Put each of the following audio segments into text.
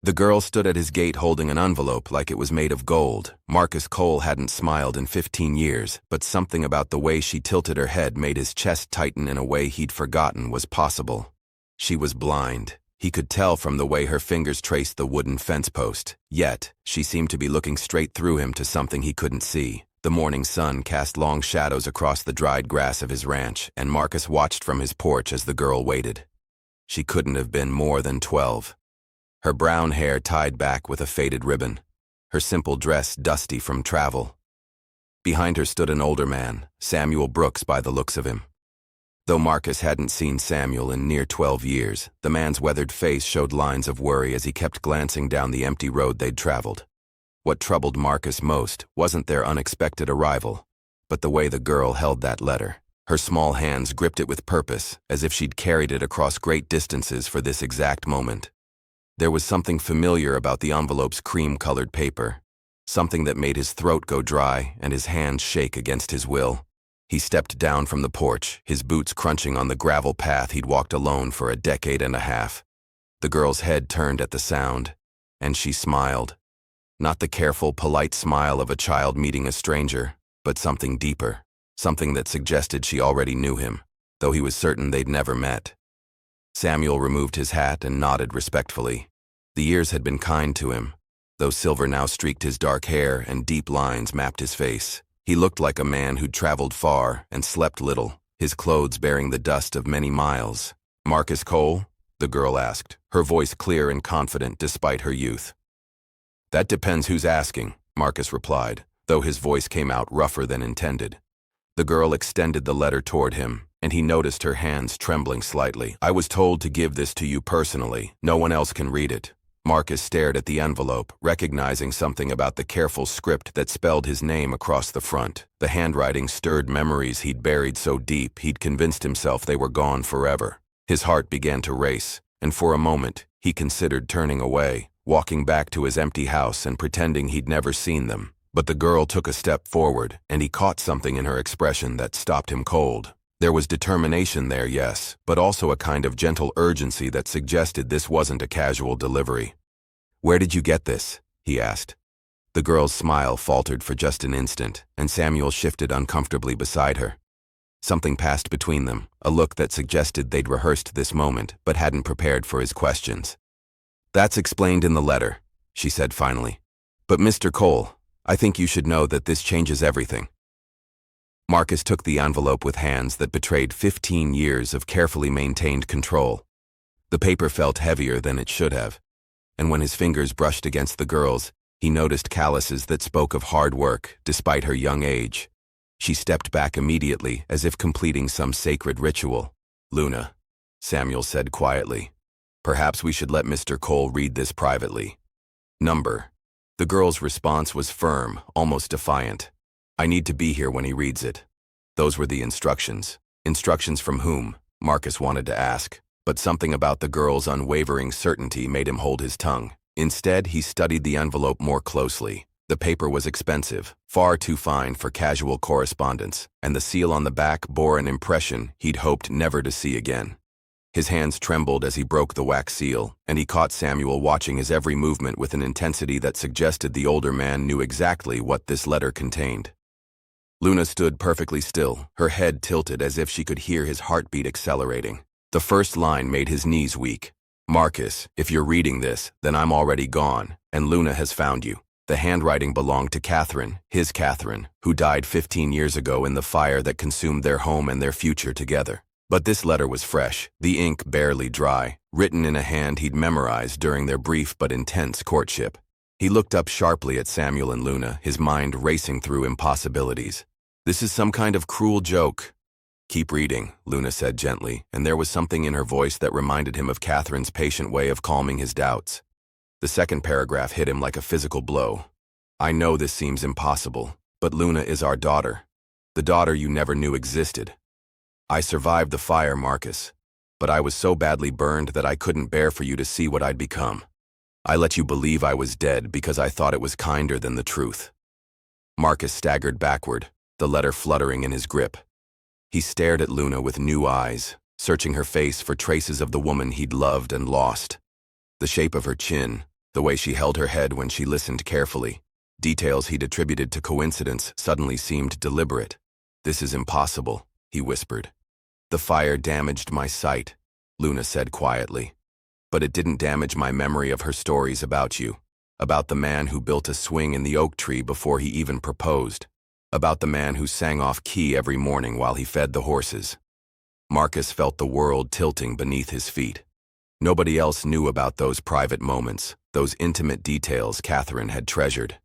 The girl stood at his gate holding an envelope like it was made of gold. Marcus Cole hadn't smiled in 15 years, but something about the way she tilted her head made his chest tighten in a way he'd forgotten was possible. She was blind. He could tell from the way her fingers traced the wooden fence post. Yet, she seemed to be looking straight through him to something he couldn't see. The morning sun cast long shadows across the dried grass of his ranch, and Marcus watched from his porch as the girl waited. She couldn't have been more than 12. Her brown hair tied back with a faded ribbon, her simple dress dusty from travel. Behind her stood an older man, Samuel Brooks by the looks of him. Though Marcus hadn't seen Samuel in near 12 years, the man's weathered face showed lines of worry as he kept glancing down the empty road they'd traveled. What troubled Marcus most wasn't their unexpected arrival, but the way the girl held that letter. Her small hands gripped it with purpose, as if she'd carried it across great distances for this exact moment. There was something familiar about the envelope's cream-colored paper, something that made his throat go dry and his hands shake against his will. He stepped down from the porch, his boots crunching on the gravel path he'd walked alone for a decade and a half. The girl's head turned at the sound, and she smiled. Not the careful, polite smile of a child meeting a stranger, but something deeper, something that suggested she already knew him, though he was certain they'd never met. Samuel removed his hat and nodded respectfully. The years had been kind to him, though silver now streaked his dark hair and deep lines mapped his face. He looked like a man who'd traveled far and slept little, his clothes bearing the dust of many miles. "Marcus Cole?" the girl asked, her voice clear and confident despite her youth. "That depends who's asking," Marcus replied, though his voice came out rougher than intended. The girl extended the letter toward him, and he noticed her hands trembling slightly. "I was told to give this to you personally. No one else can read it." Marcus stared at the envelope, recognizing something about the careful script that spelled his name across the front. The handwriting stirred memories he'd buried so deep he'd convinced himself they were gone forever. His heart began to race, and for a moment, he considered turning away, walking back to his empty house and pretending he'd never seen them. But the girl took a step forward, and he caught something in her expression that stopped him cold. There was determination there, yes, but also a kind of gentle urgency that suggested this wasn't a casual delivery. "Where did you get this?" he asked. The girl's smile faltered for just an instant, and Samuel shifted uncomfortably beside her. Something passed between them, a look that suggested they'd rehearsed this moment but hadn't prepared for his questions. "That's explained in the letter," she said finally. "But Mr. Cole, I think you should know that this changes everything." Marcus took the envelope with hands that betrayed 15 years of carefully maintained control. The paper felt heavier than it should have, and when his fingers brushed against the girl's, he noticed calluses that spoke of hard work despite her young age. She stepped back immediately, as if completing some sacred ritual. "Luna," Samuel said quietly, "perhaps we should let Mr. Cole read this privately." "Number." The girl's response was firm, almost defiant. "I need to be here when he reads it." Those were the instructions. Instructions from whom? Marcus wanted to ask, but something about the girl's unwavering certainty made him hold his tongue. Instead, he studied the envelope more closely. The paper was expensive, far too fine for casual correspondence, and the seal on the back bore an impression he'd hoped never to see again. His hands trembled as he broke the wax seal, and he caught Samuel watching his every movement with an intensity that suggested the older man knew exactly what this letter contained. Luna stood perfectly still, her head tilted as if she could hear his heartbeat accelerating. The first line made his knees weak. "Marcus, if you're reading this, then I'm already gone, and Luna has found you." The handwriting belonged to Catherine, his Catherine, who died 15 years ago in the fire that consumed their home and their future together. But this letter was fresh, the ink barely dry, written in a hand he'd memorized during their brief but intense courtship. He looked up sharply at Samuel and Luna, his mind racing through impossibilities. "This is some kind of cruel joke." "Keep reading," Luna said gently, and there was something in her voice that reminded him of Catherine's patient way of calming his doubts. The second paragraph hit him like a physical blow. "I know this seems impossible, but Luna is our daughter. The daughter you never knew existed. I survived the fire, Marcus, but I was so badly burned that I couldn't bear for you to see what I'd become. I let you believe I was dead because I thought it was kinder than the truth." Marcus staggered backward, the letter fluttering in his grip. He stared at Luna with new eyes, searching her face for traces of the woman he'd loved and lost. The shape of her chin, The way she held her head when she listened carefully. Details he'd attributed to coincidence suddenly seemed deliberate. "This is impossible," he whispered. "The fire damaged my sight," Luna said quietly. "But it didn't damage my memory of her stories about you. About the man who built a swing in the oak tree before he even proposed. About the man who sang off key every morning while he fed the horses." Marcus felt the world tilting beneath his feet. Nobody else knew about those private moments, those intimate details Catherine had treasured.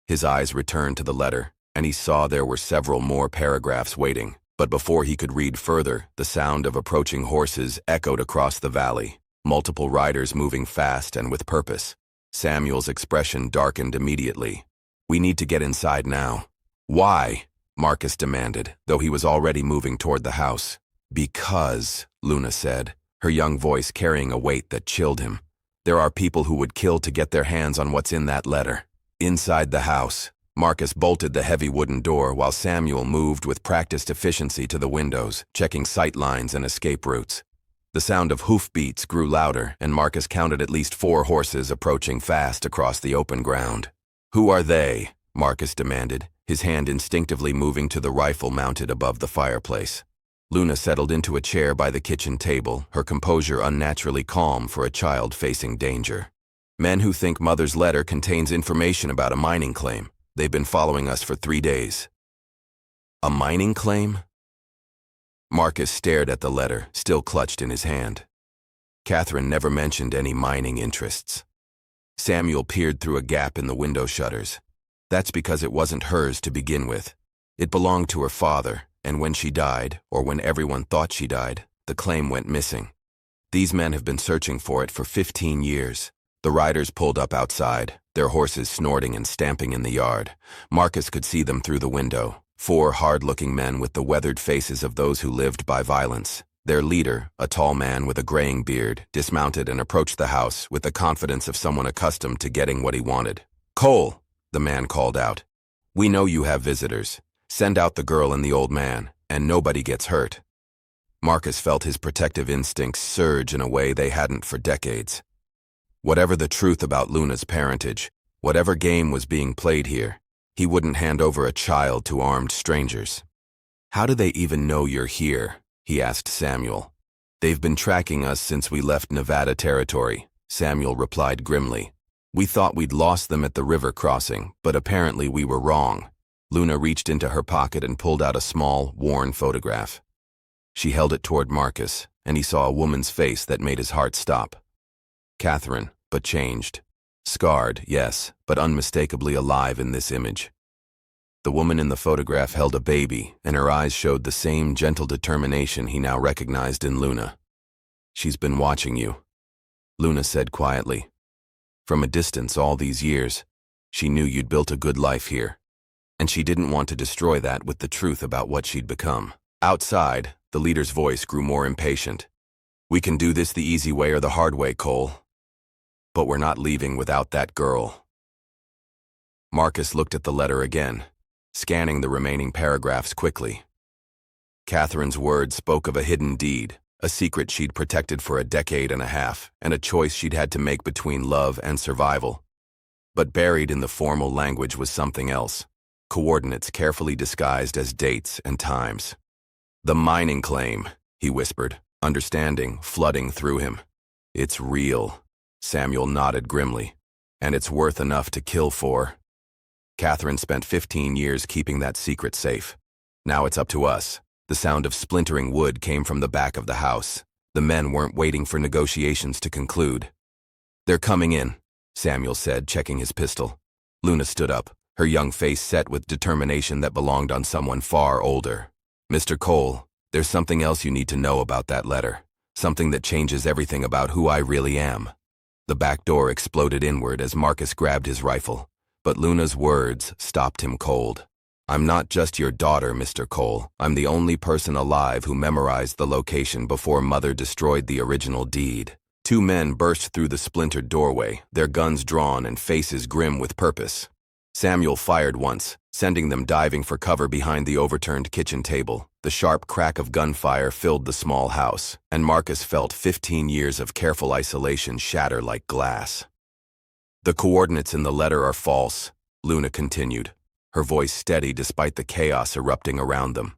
His eyes returned to the letter, and he saw there were several more paragraphs waiting. But before he could read further, the sound of approaching horses echoed across the valley, multiple riders moving fast and with purpose. Samuel's expression darkened immediately. "We need to get inside now." "Why?" Marcus demanded, though he was already moving toward the house. "Because," Luna said, her young voice carrying a weight that chilled him, "there are people who would kill to get their hands on what's in that letter." Inside the house, Marcus bolted the heavy wooden door while Samuel moved with practiced efficiency to the windows, checking sight lines and escape routes. The sound of hoofbeats grew louder, and Marcus counted at least 4 horses approaching fast across the open ground. "Who are they?" Marcus demanded, his hand instinctively moving to the rifle mounted above the fireplace. Luna settled into a chair by the kitchen table, her composure unnaturally calm for a child facing danger. "Men who think Mother's letter contains information about a mining claim. They've been following us for 3 days." "A mining claim?" Marcus stared at the letter, still clutched in his hand. Catherine never mentioned any mining interests. Samuel peered through a gap in the window shutters. "That's because it wasn't hers to begin with. It belonged to her father, and when she died, or when everyone thought she died, the claim went missing. These men have been searching for it for 15 years. The riders pulled up outside, their horses snorting and stamping in the yard. Marcus could see them through the window, 4 hard-looking men with the weathered faces of those who lived by violence. Their leader, a tall man with a graying beard, dismounted and approached the house with the confidence of someone accustomed to getting what he wanted. "Cole," the man called out. "We know you have visitors. Send out the girl and the old man, and nobody gets hurt." Marcus felt his protective instincts surge in a way they hadn't for decades. Whatever the truth about Luna's parentage, whatever game was being played here, he wouldn't hand over a child to armed strangers. "How do they even know you're here?" he asked Samuel. "They've been tracking us since we left Nevada territory," Samuel replied grimly. "We thought we'd lost them at the river crossing, but apparently we were wrong." Luna reached into her pocket and pulled out a small, worn photograph. She held it toward Marcus, and he saw a woman's face that made his heart stop. Catherine, but changed. Scarred, yes, but unmistakably alive in this image. The woman in the photograph held a baby, and her eyes showed the same gentle determination he now recognized in Luna. "She's been watching you," Luna said quietly. "From a distance all these years, she knew you'd built a good life here, and she didn't want to destroy that with the truth about what she'd become." Outside, the leader's voice grew more impatient. "We can do this the easy way or the hard way, Cole. But we're not leaving without that girl." Marcus looked at the letter again, scanning the remaining paragraphs quickly. Catherine's words spoke of a hidden deed, a secret she'd protected for a decade and a half, and a choice she'd had to make between love and survival. But buried in the formal language was something else, coordinates carefully disguised as dates and times. "The mining claim," he whispered, understanding flooding through him. "It's real." Samuel nodded grimly. "And it's worth enough to kill for." Catherine spent 15 years keeping that secret safe. Now it's up to us. The sound of splintering wood came from the back of the house. The men weren't waiting for negotiations to conclude. "They're coming in," Samuel said, checking his pistol. Luna stood up, her young face set with determination that belonged on someone far older. "Mr. Cole, there's something else you need to know about that letter. Something that changes everything about who I really am." The back door exploded inward as Marcus grabbed his rifle, but Luna's words stopped him cold. "I'm not just your daughter, Mr. Cole. I'm the only person alive who memorized the location before Mother destroyed the original deed." 2 men burst through the splintered doorway, their guns drawn and faces grim with purpose. Samuel fired once, sending them diving for cover behind the overturned kitchen table. The sharp crack of gunfire filled the small house, and Marcus felt 15 years of careful isolation shatter like glass. The coordinates in the letter are false, Luna continued, her voice steady despite the chaos erupting around them.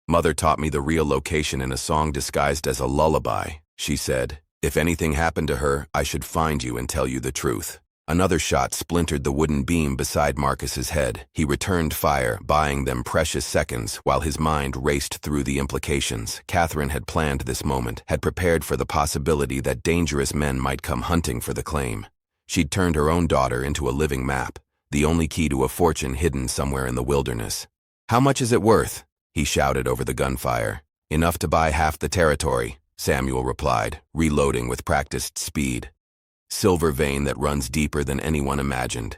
Mother taught me the real location in a song disguised as a lullaby, she said. If anything happened to her, I should find you and tell you the truth. Another shot splintered the wooden beam beside Marcus's head. He returned fire, buying them precious seconds while his mind raced through the implications. Catherine had planned this moment, had prepared for the possibility that dangerous men might come hunting for the claim. She'd turned her own daughter into a living map, the only key to a fortune hidden somewhere in the wilderness. "How much is it worth?" he shouted over the gunfire. "Enough to buy half the territory," Samuel replied, reloading with practiced speed. "Silver vein that runs deeper than anyone imagined.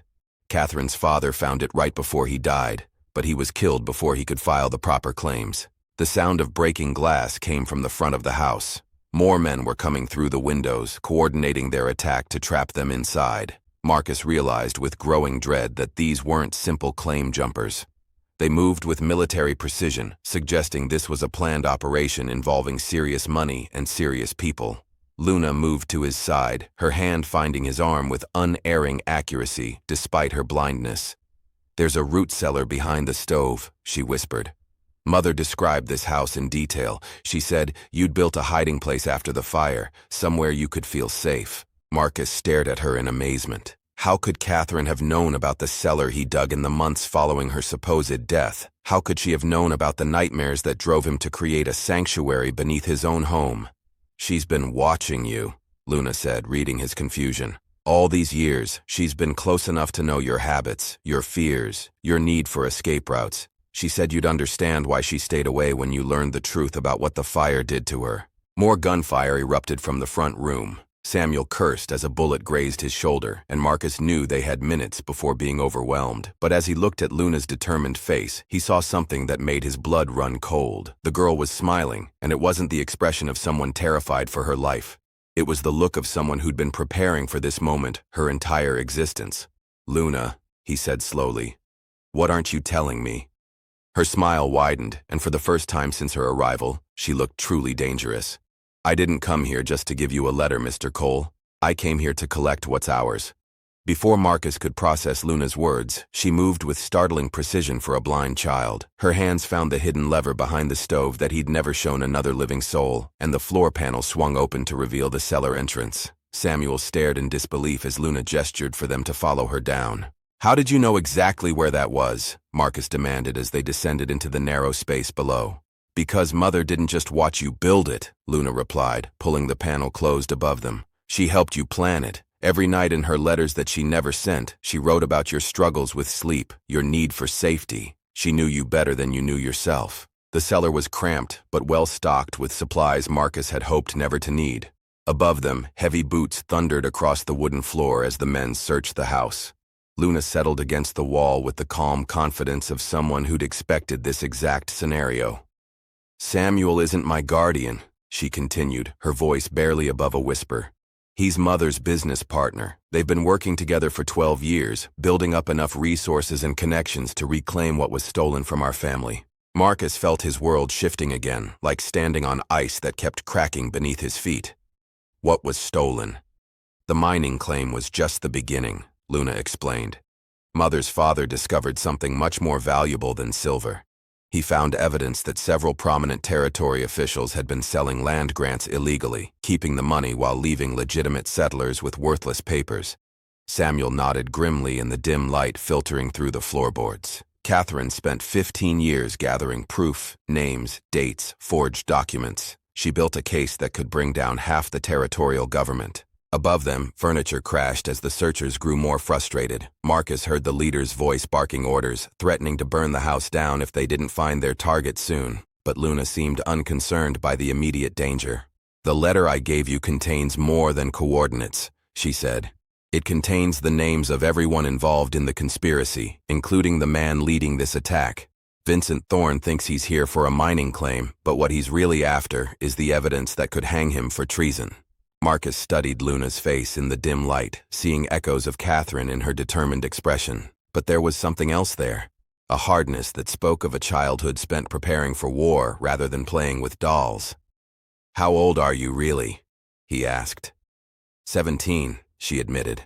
Catherine's father found it right before he died, but he was killed before he could file the proper claims." The sound of breaking glass came from the front of the house. More men were coming through the windows, coordinating their attack to trap them inside. Marcus realized with growing dread that these weren't simple claim jumpers. They moved with military precision, suggesting this was a planned operation involving serious money and serious people. Luna moved to his side, her hand finding his arm with unerring accuracy despite her blindness. "There's a root cellar behind the stove," she whispered. Mother described this house in detail. She said, "You'd built a hiding place after the fire, somewhere you could feel safe." Marcus stared at her in amazement. How could Catherine have known about the cellar he dug in the months following her supposed death? How could she have known about the nightmares that drove him to create a sanctuary beneath his own home? "She's been watching you," Luna said, reading his confusion. "All these years, she's been close enough to know your habits, your fears, your need for escape routes. She said you'd understand why she stayed away when you learned the truth about what the fire did to her." More gunfire erupted from the front room. Samuel cursed as a bullet grazed his shoulder, and Marcus knew they had minutes before being overwhelmed. But as he looked at Luna's determined face, he saw something that made his blood run cold. The girl was smiling, and it wasn't the expression of someone terrified for her life. It was the look of someone who'd been preparing for this moment her entire existence. "Luna," he said slowly, "what aren't you telling me?" Her smile widened, and for the first time since her arrival, she looked truly dangerous. "I didn't come here just to give you a letter, Mr. Cole. I came here to collect what's ours." Before Marcus could process Luna's words, she moved with startling precision for a blind child. Her hands found the hidden lever behind the stove that he'd never shown another living soul, and the floor panel swung open to reveal the cellar entrance. Samuel stared in disbelief as Luna gestured for them to follow her down. "How did you know exactly where that was?" Marcus demanded as they descended into the narrow space below. "Because Mother didn't just watch you build it," Luna replied, pulling the panel closed above them. "She helped you plan it. Every night in her letters that she never sent, she wrote about your struggles with sleep, your need for safety. She knew you better than you knew yourself." The cellar was cramped, but well-stocked with supplies Marcus had hoped never to need. Above them, heavy boots thundered across the wooden floor as the men searched the house. Luna settled against the wall with the calm confidence of someone who'd expected this exact scenario. "Samuel isn't my guardian," she continued, her voice barely above a whisper. "He's Mother's business partner. They've been working together for 12 years, building up enough resources and connections to reclaim what was stolen from our family." Marcus felt his world shifting again, like standing on ice that kept cracking beneath his feet. What was stolen? The mining claim was just the beginning, Luna explained. Mother's father discovered something much more valuable than silver. He found evidence that several prominent territory officials had been selling land grants illegally, keeping the money while leaving legitimate settlers with worthless papers. Samuel nodded grimly in the dim light filtering through the floorboards. Catherine spent 15 years gathering proof, names, dates, forged documents. She built a case that could bring down half the territorial government. Above them, furniture crashed as the searchers grew more frustrated. Marcus heard the leader's voice barking orders, threatening to burn the house down if they didn't find their target soon. But Luna seemed unconcerned by the immediate danger. "The letter I gave you contains more than coordinates," she said. "It contains the names of everyone involved in the conspiracy, including the man leading this attack. Vincent Thorne thinks he's here for a mining claim, but what he's really after is the evidence that could hang him for treason." Marcus studied Luna's face in the dim light, seeing echoes of Catherine in her determined expression. But there was something else there, a hardness that spoke of a childhood spent preparing for war rather than playing with dolls. "How old are you, really?" he asked. 17, she admitted.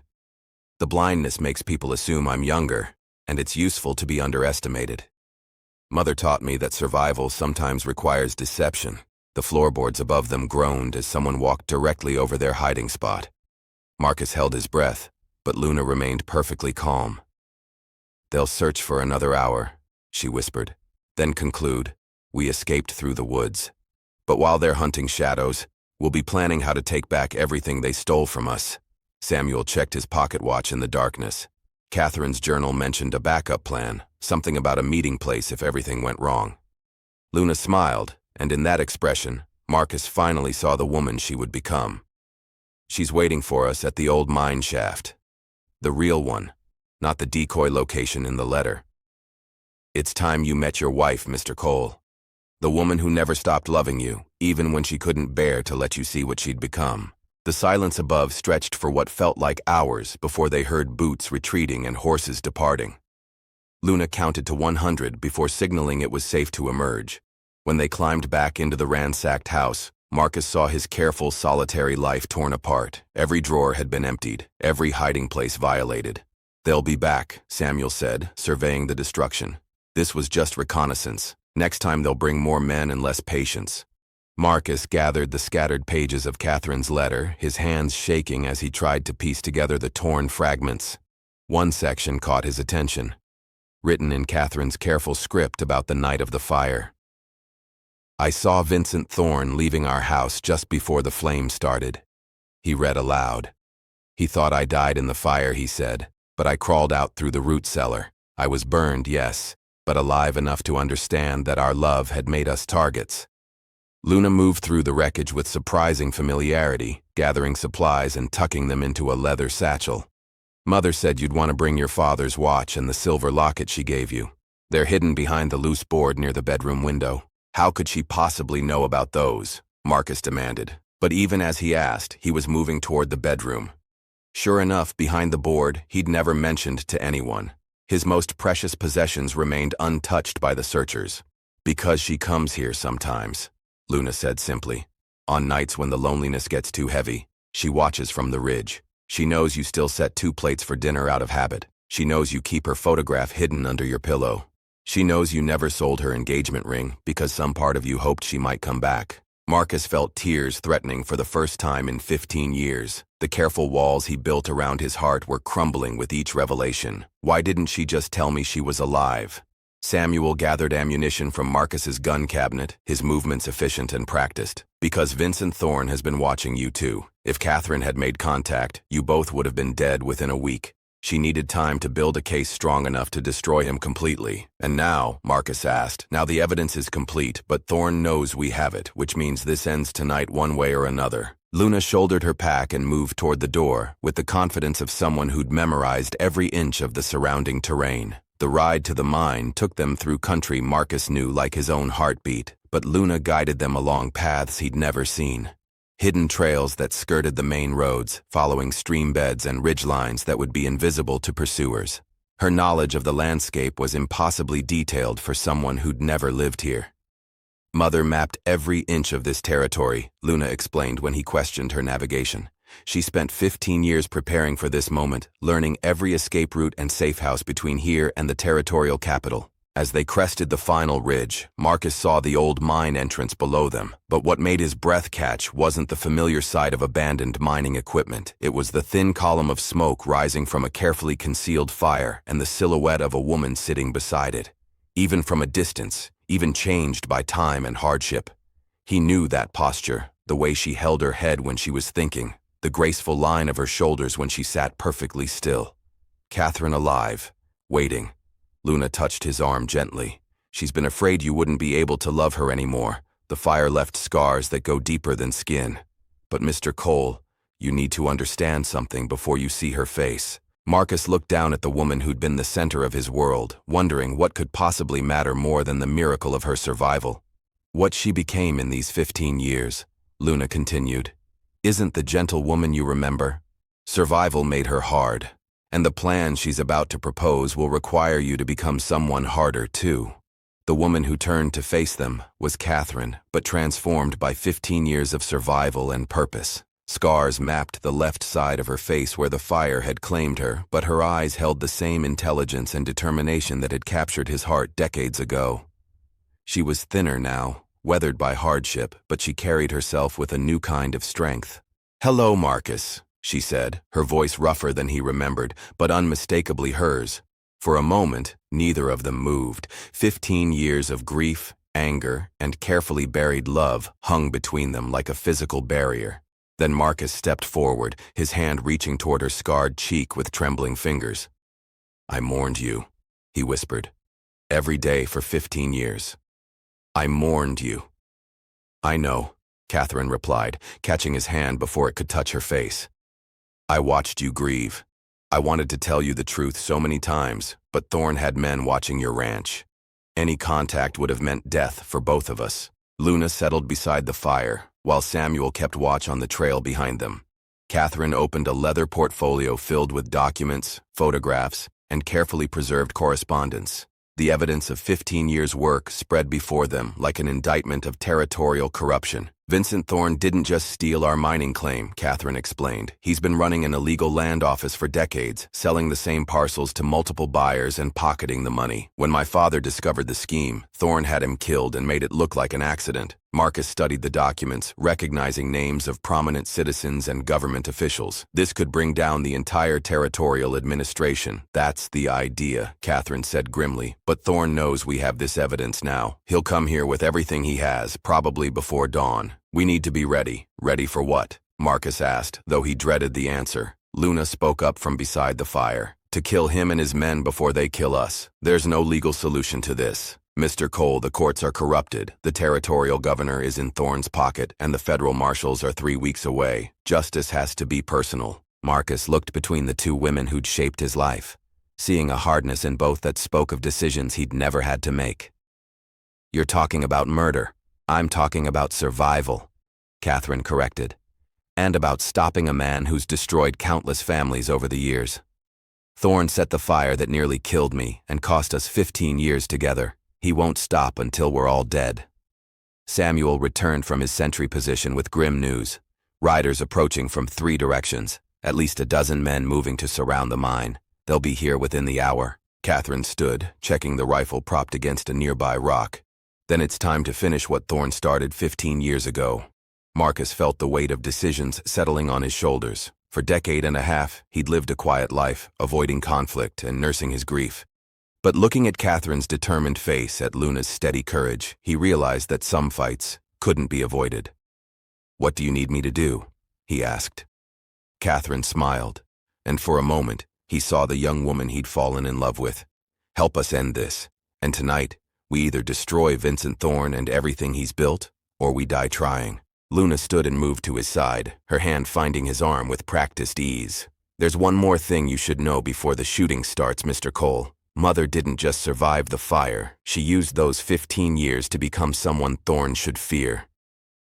The blindness makes people assume I'm younger, and it's useful to be underestimated. Mother taught me that survival sometimes requires deception. The floorboards above them groaned as someone walked directly over their hiding spot. Marcus held his breath, but Luna remained perfectly calm. "They'll search for another hour," she whispered, then conclude, "We escaped through the woods. But while they're hunting shadows, we'll be planning how to take back everything they stole from us." Samuel checked his pocket watch in the darkness. Catherine's journal mentioned a backup plan, something about a meeting place if everything went wrong. Luna smiled, and in that expression, Marcus finally saw the woman she would become. "She's waiting for us at the old mine shaft. The real one, not the decoy location in the letter. It's time you met your wife, Mr. Cole. The woman who never stopped loving you, even when she couldn't bear to let you see what she'd become." The silence above stretched for what felt like hours before they heard boots retreating and horses departing. Luna counted to 100 before signaling it was safe to emerge. When they climbed back into the ransacked house, Marcus saw his careful, solitary life torn apart. Every drawer had been emptied, every hiding place violated. "They'll be back," Samuel said, surveying the destruction. "This was just reconnaissance. Next time they'll bring more men and less patience." Marcus gathered the scattered pages of Catherine's letter, his hands shaking as he tried to piece together the torn fragments. One section caught his attention, written in Catherine's careful script about the night of the fire. "I saw Vincent Thorne leaving our house just before the flames started." He read aloud. "He thought I died in the fire," he said, "but I crawled out through the root cellar. I was burned, yes, but alive enough to understand that our love had made us targets." Luna moved through the wreckage with surprising familiarity, gathering supplies and tucking them into a leather satchel. "Mother said you'd want to bring your father's watch and the silver locket she gave you. They're hidden behind the loose board near the bedroom window." "How could she possibly know about those?" Marcus demanded. But even as he asked, he was moving toward the bedroom. Sure enough, behind the board, he'd never mentioned to anyone. His most precious possessions remained untouched by the searchers. "Because she comes here sometimes," Luna said simply. "On nights when the loneliness gets too heavy, she watches from the ridge. She knows you still set 2 plates for dinner out of habit. She knows you keep her photograph hidden under your pillow. She knows you never sold her engagement ring because some part of you hoped she might come back." Marcus felt tears threatening for the first time in 15 years. The careful walls he built around his heart were crumbling with each revelation. Why didn't she just tell me she was alive? Samuel gathered ammunition from Marcus's gun cabinet, his movements efficient and practiced. "Because Vincent Thorne has been watching you too. If Catherine had made contact, you both would have been dead within a week. She needed time to build a case strong enough to destroy him completely. And now," Marcus asked, "now the evidence is complete, but Thorne knows we have it, which means this ends tonight one way or another." Luna shouldered her pack and moved toward the door, with the confidence of someone who'd memorized every inch of the surrounding terrain. The ride to the mine took them through country Marcus knew like his own heartbeat, but Luna guided them along paths he'd never seen. Hidden trails that skirted the main roads, following stream beds and ridgelines that would be invisible to pursuers. Her knowledge of the landscape was impossibly detailed for someone who'd never lived here. "Mother mapped every inch of this territory," Luna explained when he questioned her navigation. "She spent 15 years preparing for this moment, learning every escape route and safe house between here and the territorial capital." As they crested the final ridge, Marcus saw the old mine entrance below them. But what made his breath catch wasn't the familiar sight of abandoned mining equipment. It was the thin column of smoke rising from a carefully concealed fire and the silhouette of a woman sitting beside it. Even from a distance, even changed by time and hardship, he knew that posture, the way she held her head when she was thinking, the graceful line of her shoulders when she sat perfectly still. Catherine alive, waiting. Luna touched his arm gently. "She's been afraid you wouldn't be able to love her anymore. The fire left scars that go deeper than skin. But Mr. Cole, you need to understand something before you see her face." Marcus looked down at the woman who'd been the center of his world, wondering what could possibly matter more than the miracle of her survival. "What she became in these 15 years, Luna continued, isn't the gentle woman you remember. Survival made her hard. And the plan she's about to propose will require you to become someone harder, too." The woman who turned to face them was Catherine, but transformed by 15 years of survival and purpose. Scars mapped the left side of her face where the fire had claimed her, but her eyes held the same intelligence and determination that had captured his heart decades ago. She was thinner now, weathered by hardship, but she carried herself with a new kind of strength. "Hello, Marcus," she said, her voice rougher than he remembered, but unmistakably hers. For a moment, neither of them moved. 15 years of grief, anger, and carefully buried love hung between them like a physical barrier. Then Marcus stepped forward, his hand reaching toward her scarred cheek with trembling fingers. "I mourned you," he whispered. "Every day for 15 years. I mourned you." "I know," Catherine replied, catching his hand before it could touch her face. "I watched you grieve. I wanted to tell you the truth so many times, but Thorn had men watching your ranch. Any contact would have meant death for both of us." Luna settled beside the fire, while Samuel kept watch on the trail behind them. Catherine opened a leather portfolio filled with documents, photographs, and carefully preserved correspondence. The evidence of 15 years' work spread before them like an indictment of territorial corruption. "Vincent Thorn didn't just steal our mining claim," Catherine explained. "He's been running an illegal land office for decades, selling the same parcels to multiple buyers and pocketing the money. When my father discovered the scheme, Thorn had him killed and made it look like an accident." Marcus studied the documents, recognizing names of prominent citizens and government officials. "This could bring down the entire territorial administration." "That's the idea," Catherine said grimly. "But Thorn knows we have this evidence now. He'll come here with everything he has, probably before dawn. We need to be ready." "Ready for what?" Marcus asked, though he dreaded the answer. Luna spoke up from beside the fire. "To kill him and his men before they kill us. There's no legal solution to this. Mr. Cole, the courts are corrupted, the territorial governor is in Thorn's pocket, and the federal marshals are 3 weeks away. Justice has to be personal." Marcus looked between the two women who'd shaped his life, seeing a hardness in both that spoke of decisions he'd never had to make. "You're talking about murder. I'm talking about survival," Catherine corrected, "and about stopping a man who's destroyed countless families over the years. Thorn set the fire that nearly killed me and cost us 15 years together. He won't stop until we're all dead." Samuel returned from his sentry position with grim news. Riders approaching from 3 directions, at least a dozen men moving to surround the mine. "They'll be here within the hour." Catherine stood, checking the rifle propped against a nearby rock. "Then it's time to finish what Thorn started 15 years ago." Marcus felt the weight of decisions settling on his shoulders. For a decade and a half, he'd lived a quiet life, avoiding conflict and nursing his grief. But looking at Catherine's determined face, at Luna's steady courage, he realized that some fights couldn't be avoided. "What do you need me to do?" he asked. Catherine smiled, and for a moment, he saw the young woman he'd fallen in love with. "Help us end this, and tonight, we either destroy Vincent Thorn and everything he's built, or we die trying." Luna stood and moved to his side, her hand finding his arm with practiced ease. "There's one more thing you should know before the shooting starts, Mr. Cole. Mother didn't just survive the fire. She used those 15 years to become someone Thorn should fear."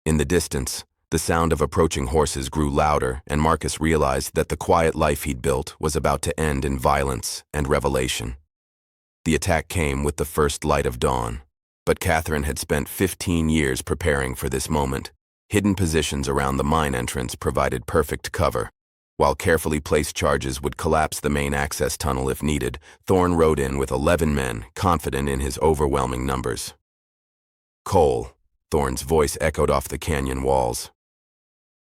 In the distance, the sound of approaching horses grew louder, and Marcus realized that the quiet life he'd built was about to end in violence and revelation. The attack came with the first light of dawn, but Catherine had spent 15 years preparing for this moment. Hidden positions around the mine entrance provided perfect cover. While carefully placed charges would collapse the main access tunnel if needed, Thorn rode in with 11 men, confident in his overwhelming numbers. "Cole," Thorn's voice echoed off the canyon walls.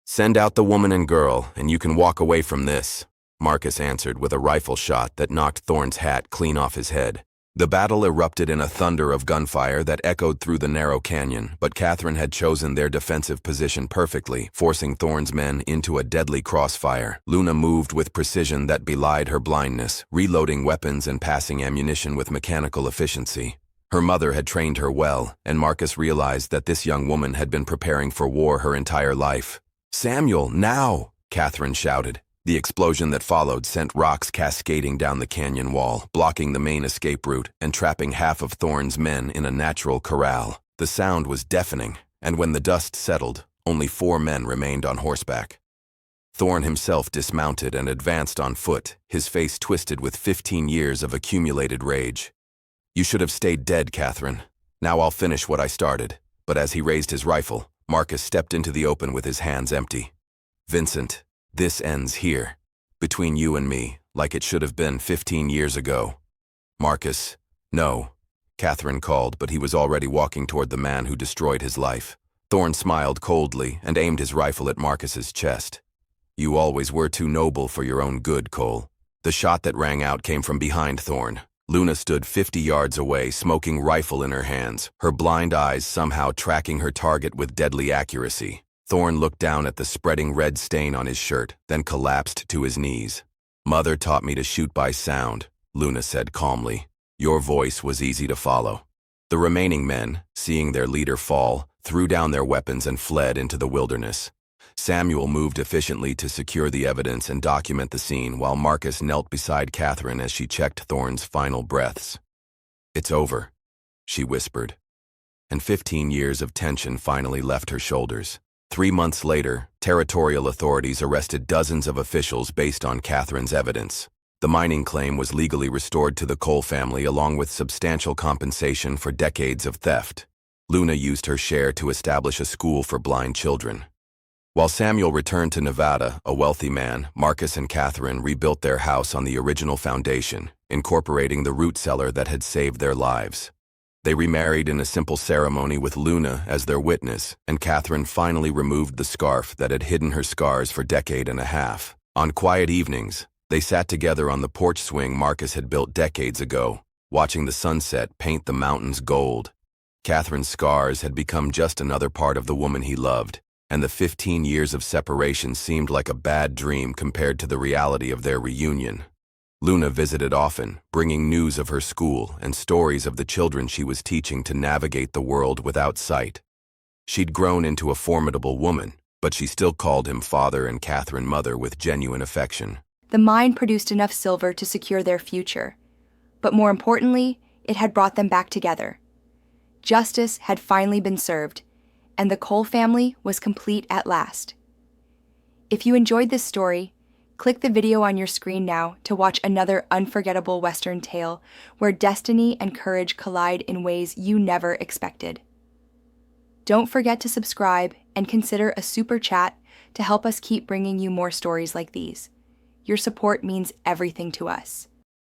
"Send out the woman and girl, and you can walk away from this," Marcus answered with a rifle shot that knocked Thorn's hat clean off his head. The battle erupted in a thunder of gunfire that echoed through the narrow canyon, but Catherine had chosen their defensive position perfectly, forcing Thorn's men into a deadly crossfire. Luna moved with precision that belied her blindness, reloading weapons and passing ammunition with mechanical efficiency. Her mother had trained her well, and Marcus realized that this young woman had been preparing for war her entire life. "Samuel, now!" Catherine shouted. The explosion that followed sent rocks cascading down the canyon wall, blocking the main escape route and trapping half of Thorn's men in a natural corral. The sound was deafening, and when the dust settled, only 4 men remained on horseback. Thorn himself dismounted and advanced on foot, his face twisted with 15 years of accumulated rage. "You should have stayed dead, Catherine. Now I'll finish what I started." But as he raised his rifle, Marcus stepped into the open with his hands empty. Vincent, this ends here. Between you and me, like it should have been 15 years ago. Marcus, no. Catherine called, but he was already walking toward the man who destroyed his life. Thorne smiled coldly and aimed his rifle at Marcus's chest. You always were too noble for your own good, Cole. The shot that rang out came from behind Thorne. Luna stood 50 yards away, smoking rifle in her hands, her blind eyes somehow tracking her target with deadly accuracy. Thorne looked down at the spreading red stain on his shirt, then collapsed to his knees. Mother taught me to shoot by sound, Luna said calmly. Your voice was easy to follow. The remaining men, seeing their leader fall, threw down their weapons and fled into the wilderness. Samuel moved efficiently to secure the evidence and document the scene while Marcus knelt beside Catherine as she checked Thorne's final breaths. It's over, she whispered. And 15 years of tension finally left her shoulders. 3 months later, territorial authorities arrested dozens of officials based on Catherine's evidence. The mining claim was legally restored to the Cole family along with substantial compensation for decades of theft. Luna used her share to establish a school for blind children. While Samuel returned to Nevada, a wealthy man, Marcus and Catherine rebuilt their house on the original foundation, incorporating the root cellar that had saved their lives. They remarried in a simple ceremony with Luna as their witness, and Catherine finally removed the scarf that had hidden her scars for a decade and a half. On quiet evenings, they sat together on the porch swing Marcus had built decades ago, watching the sunset paint the mountains gold. Catherine's scars had become just another part of the woman he loved, and the 15 years of separation seemed like a bad dream compared to the reality of their reunion. Luna visited often, bringing news of her school and stories of the children she was teaching to navigate the world without sight. She'd grown into a formidable woman, but she still called him father and Catherine mother with genuine affection. The mine produced enough silver to secure their future, but more importantly, it had brought them back together. Justice had finally been served, and the Cole family was complete at last. If you enjoyed this story, click the video on your screen now to watch another unforgettable Western tale where destiny and courage collide in ways you never expected. Don't forget to subscribe and consider a super chat to help us keep bringing you more stories like these. Your support means everything to us.